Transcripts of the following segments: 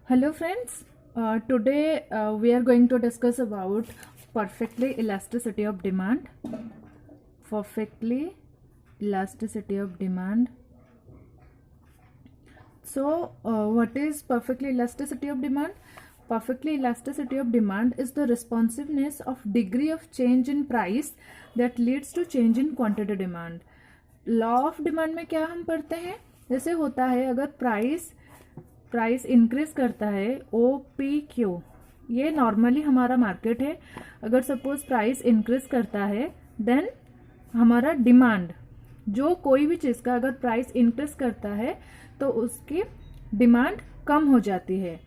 Hello friends, today we are going to discuss about perfectly elasticity of demand. Perfectly elasticity of demand. So what is perfectly elasticity of demand? Perfectly elasticity of demand is the responsiveness of degree of change in price that leads to change in quantity demand. Law of demand में क्या हम पढ़ते हैं, जैसे होता है अगर price increase करता है ओ पी क्यू, ये नॉर्मली हमारा मार्केट है. अगर सपोज प्राइस इंक्रीज करता है देन हमारा डिमांड, जो कोई भी चीज़ का अगर प्राइस इंक्रीज करता है तो उसकी डिमांड कम हो जाती है.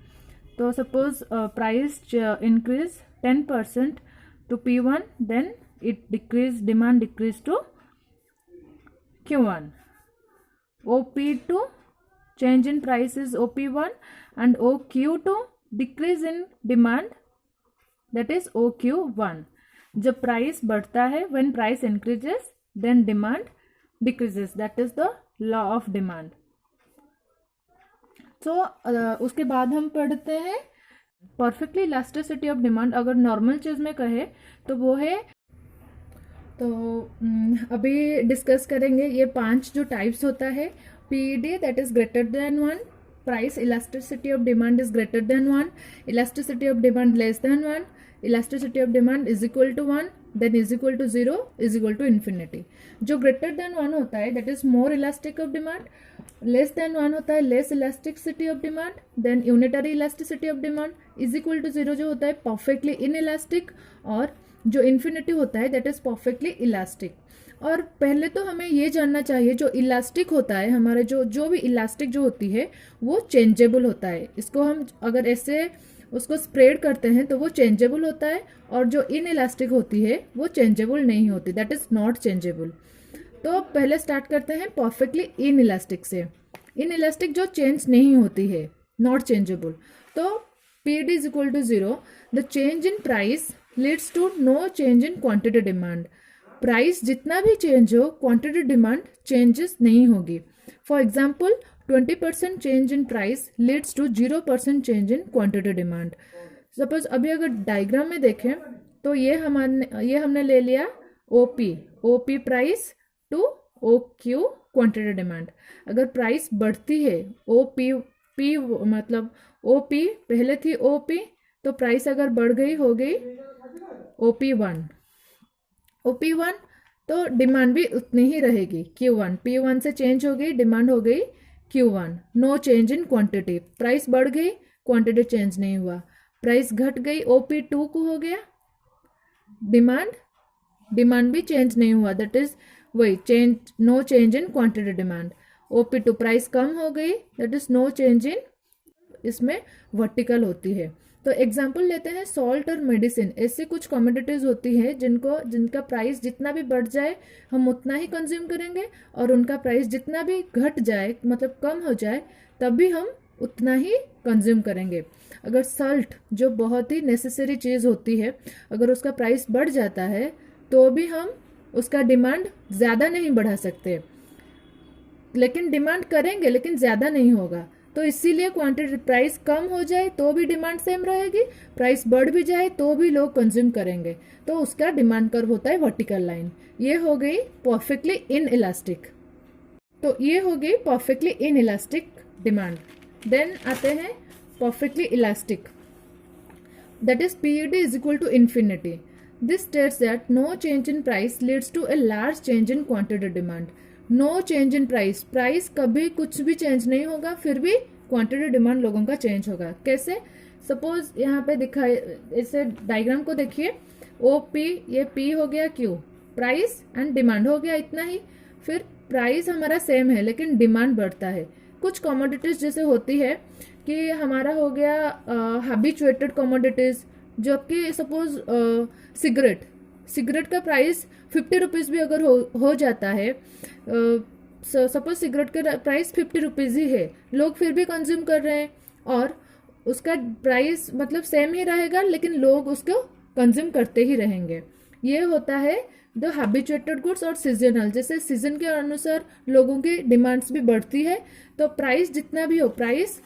तो suppose price increase 10% to P1, then it decrease, demand decrease to Q1. OP2 change in price is OP1 and OQ2 decrease in demand, that is OQ1. जब प्राइस बढ़ता है, when price increases then demand decreases, that is the law of demand. तो उसके बाद हम पढ़ते हैं perfectly elasticity of demand. अगर नॉर्मल चीज़ में कहे तो वो है, तो अभी डिस्कस करेंगे ये 5 जो टाइप्स होता है. PED that is greater than 1, price elasticity of demand is greater than 1, elasticity of demand less than 1, elasticity of demand is equal to 1, then is equal to 0, is equal to infinity. जो greater than 1 होता है that is more elastic of demand, less than 1 होता है less elasticity of demand, then unitary elasticity of demand, is equal to 0 जो होता है perfectly in elastic, और जो इन्फिनिटी होता है दैट इज परफेक्टली इलास्टिक. और पहले तो हमें ये जानना चाहिए जो इलास्टिक होता है हमारे, जो भी इलास्टिक जो होती है वो चेंजेबल होता है. इसको हम अगर ऐसे उसको स्प्रेड करते हैं तो वो चेंजेबल होता है, और जो इन इलास्टिक होती है वो चेंजेबल नहीं होती, दैट इज नॉट चेंजेबल. तो पहले स्टार्ट करते हैं परफेक्टली इन इलास्टिक से. इन इलास्टिक जो चेंज नहीं होती है, नॉट चेंजेबल. तो PD is equal to 0, the change in price leads to no change in quantity demand. Price जितना भी चेंज हो, क्वांटिटी डिमांड चेंजेस नहीं होगी. For example 20% change in price leads to 0% change in quantity demand. Suppose अभी अगर diagram में देखें तो ये हमने ले लिया OP price to OQ quantity demand. अगर प्राइस बढ़ती है पी मतलब OP पहले थी OP, तो प्राइस अगर बढ़ गई हो गई OP1 तो डिमांड भी उतनी ही रहेगी Q1. P1 से चेंज हो गई, डिमांड हो गई Q1. No change in quantity, price बढ़ गई, क्वांटिटी चेंज नहीं हुआ. प्राइस घट गई, OP2 को हो गया, डिमांड भी चेंज नहीं हुआ, दैट इज वही change, no change in quantity demand. OP2 price कम हो गई, that is no change in, इसमें वर्टिकल होती है. तो एग्जाम्पल लेते हैं सॉल्ट और मेडिसिन. ऐसी कुछ कमोडिटीज होती है जिनका प्राइस जितना भी बढ़ जाए हम उतना ही कंज्यूम करेंगे, और उनका प्राइस जितना भी घट जाए मतलब कम हो जाए तब भी हम उतना ही कंज्यूम करेंगे. अगर सॉल्ट जो बहुत ही नेसेसरी चीज़ होती है, अगर उसका प्राइस बढ़ जाता है तो भी हम उसका डिमांड ज़्यादा नहीं बढ़ा सकते, लेकिन डिमांड करेंगे लेकिन ज़्यादा नहीं होगा. तो इसीलिए क्वांटिटी, प्राइस कम हो जाए तो भी डिमांड सेम रहेगी, प्राइस बढ़ भी जाए तो भी लोग कंज्यूम करेंगे, तो उसका डिमांड कर्व होता है वर्टिकल लाइन. ये हो गई परफेक्टली इन इलास्टिक. तो ये हो गई perfectly inelastic demand. Then आते हैं perfectly elastic, that is PED is equal to infinity. This states that no change in price leads to a large change in quantity demand. No change in price कभी कुछ भी change नहीं होगा, फिर भी quantity demand लोगों का change होगा. कैसे? सपोज यहाँ पे दिखाई, इसे डायग्राम को देखिए, OP ये P हो गया Q, प्राइस एंड डिमांड हो गया इतना ही. फिर प्राइस हमारा सेम है लेकिन डिमांड बढ़ता है. कुछ कमोडिटीज जैसे होती है कि हमारा हो गया हैबिचुएटेड कमोडिटीज, जो कि सपोज सिगरेट का प्राइस 50 रुपीज़ भी अगर हो जाता है, सपोज सिगरेट का प्राइस 50 रुपीज़ ही है, लोग फिर भी कंज्यूम कर रहे हैं और उसका प्राइस मतलब सेम ही रहेगा, लेकिन लोग उसको कंज्यूम करते ही रहेंगे. ये होता है द हैबिचुएटेड गुड्स और सीजनल. जैसे सीजन के अनुसार लोगों की डिमांड्स भी बढ़ती है, तो प्राइस जितना भी हो, प्राइस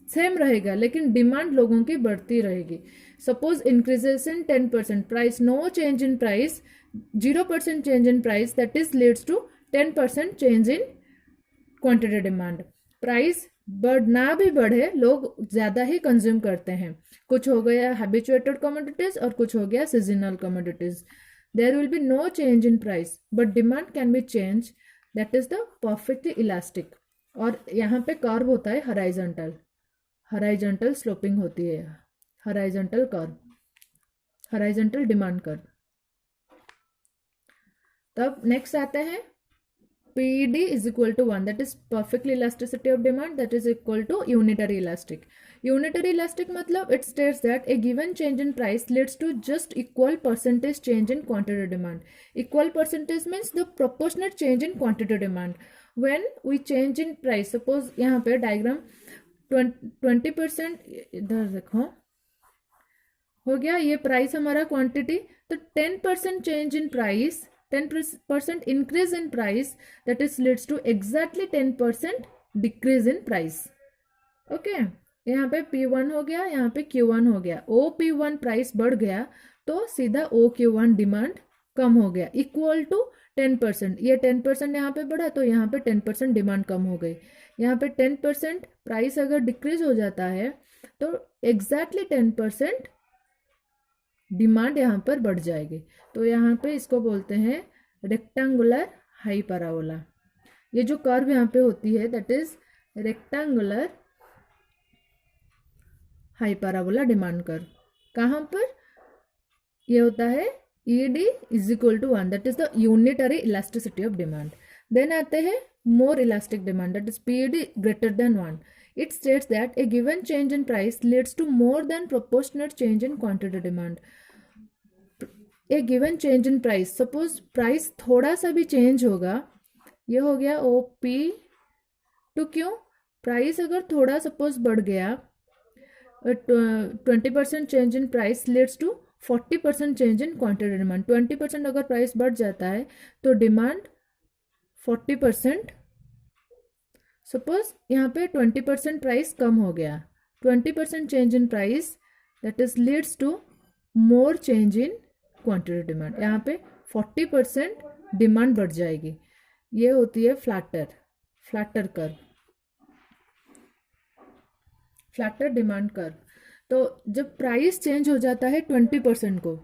सेम रहेगा, लेकिन डिमांड लोगों की बढ़ती रहेगी. Suppose increases in 10%, price no change in price, 0% change in price, that is leads to 10% change in quantity demand. Price ना भी बढ़े, लोग ज्यादा ही कंज्यूम करते हैं. कुछ हो गया हैबिचुएटेड कमोडिटीज और कुछ हो गया seasonal commodities. There will be no change in price but demand can be change, that is the perfectly elastic. और यहाँ पे कर्व होता है हराइजॉन्टल, हराइजॉन्टल स्लोपिंग होती है, हराइजॉन्टल कर्व, हराइजॉन्टल डिमांड कर्व. तब नेक्स्ट आते हैं PED is equal to 1, that is perfectly elasticity of demand, that is equal to unitary elastic. Unitary elastic मतलब it states that a given change in price leads to just equal percentage change in quantity demand. Equal percentage means the proportionate change in quantity demand. When we change in price, suppose यहाँ पे diagram 20%, इधर देखो हो गया, ये price हमारा quantity, तो 10% change in price, 10% increase in price, that is leads to exactly 10% decrease in price. Okay, यहाँ पे P1 हो गया, यहाँ पे Q1 हो गया. OP1 प्राइस बढ़ गया तो सीधा OQ1 डिमांड कम हो गया, इक्वल टू 10%. ये 10% यहाँ पे बढ़ा तो यहाँ पे 10% डिमांड कम हो गई. यहाँ पे 10% प्राइस अगर डिक्रीज हो जाता है तो एग्जैक्टली 10% डिमांड यहाँ पर बढ़ जाएगी. तो यहाँ पे इसको बोलते हैं रेक्टेंगुलर हाई पैराबोला. ये जो कर्व यहाँ पे होती है that is rectangular hyperbola demand curve. कहाँ पर ये होता है ED is equal to 1, that is the unitary elasticity of demand. Then आते हैं more elastic demand, that is PED greater than 1. It states that a given change in price leads to more than proportionate change in quantity demand. A given change in price, suppose price थोड़ा सा भी change होगा, ये हो गया OP to Q. Price अगर थोड़ा suppose बढ़ गया, 20% change in price leads to 40% change in quantity demand. 20% अगर प्राइस बढ़ जाता है तो डिमांड 40%. सपोज यहाँ पे 20% प्राइस कम हो गया, 20% change in price, that is leads to more change in quantity demand. यहाँ पे 40% डिमांड बढ़ जाएगी. ये होती है flatter curve, flatter demand curve. तो जब प्राइस चेंज हो जाता है 20% को,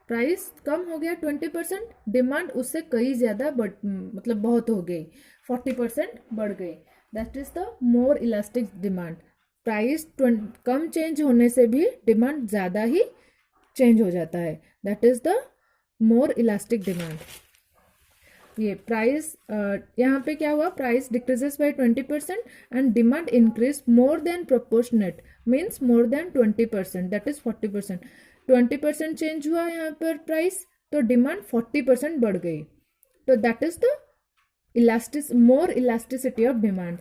प्राइस कम हो गया 20%, डिमांड उससे कई ज़्यादा मतलब बहुत हो गई, 40% बढ़ गई, that is the more elastic demand. Price come change होने से भी डिमांड ज़्यादा ही चेंज हो जाता है, that is the more elastic demand. ये प्राइस यहाँ पे क्या हुआ, price decreases by 20% and demand increase more than proportionate, means more than 20%, that is 40%. 20% change हुआ यहाँ पर प्राइस, तो डिमांड 40% बढ़ गई, तो that is the more elasticity of demand.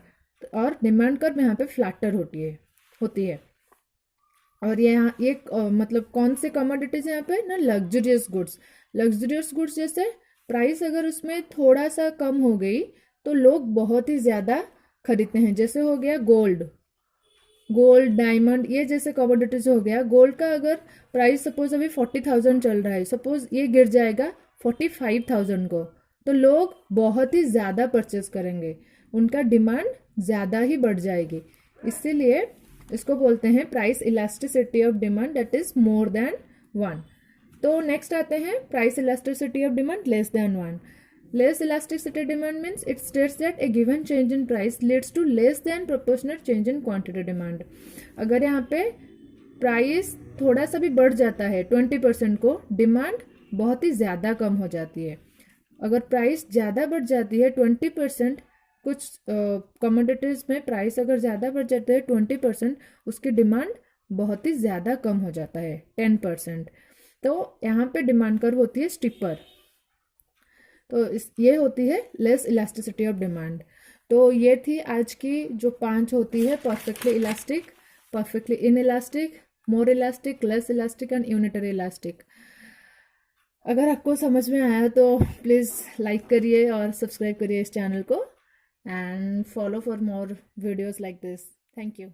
और डिमांड कर्व यहाँ पे फ्लैटर होती है. और ये यहाँ ये मतलब कौन से कमोडिटीज यहाँ पे ना, लग्जरियस गुड्स जैसे प्राइस अगर उसमें थोड़ा सा कम हो गई तो लोग बहुत ही ज़्यादा खरीदते हैं. जैसे हो गया गोल्ड, डायमंड, ये जैसे कमोडिटीज हो गया. गोल्ड का अगर प्राइस सपोज अभी 40,000 चल रहा है, सपोज ये गिर जाएगा 45,000 को, तो लोग बहुत ही ज़्यादा परचेस करेंगे, उनका डिमांड ज़्यादा ही बढ़ जाएगी. इसीलिए इसको बोलते हैं price elasticity of demand, that is more than 1. तो नेक्स्ट आते हैं price elasticity of demand less than 1. Less elasticity demand means it states that a given change in price leads to less than proportionate change in quantity demand. अगर यहाँ पे price थोड़ा सा भी बढ़ जाता है 20% को, डिमांड बहुत ही ज़्यादा कम हो जाती है. अगर प्राइस ज़्यादा बढ़ जाती है 20%, कुछ कमोडिटीज़ में प्राइस अगर ज़्यादा बढ़ जाता है 20%, उसकी डिमांड बहुत ही ज़्यादा कम हो जाता है 10%. तो यहाँ पे डिमांड कर्व होती है स्टिपर. तो ये होती है लेस इलास्टिसिटी ऑफ डिमांड. तो ये थी आज की जो 5 होती है, perfectly elastic, perfectly inelastic, more elastic, less elastic and unitary elastic. अगर आपको समझ में आया तो प्लीज़ लाइक करिए और सब्सक्राइब करिए इस चैनल को, and follow for more videos like this. Thank you.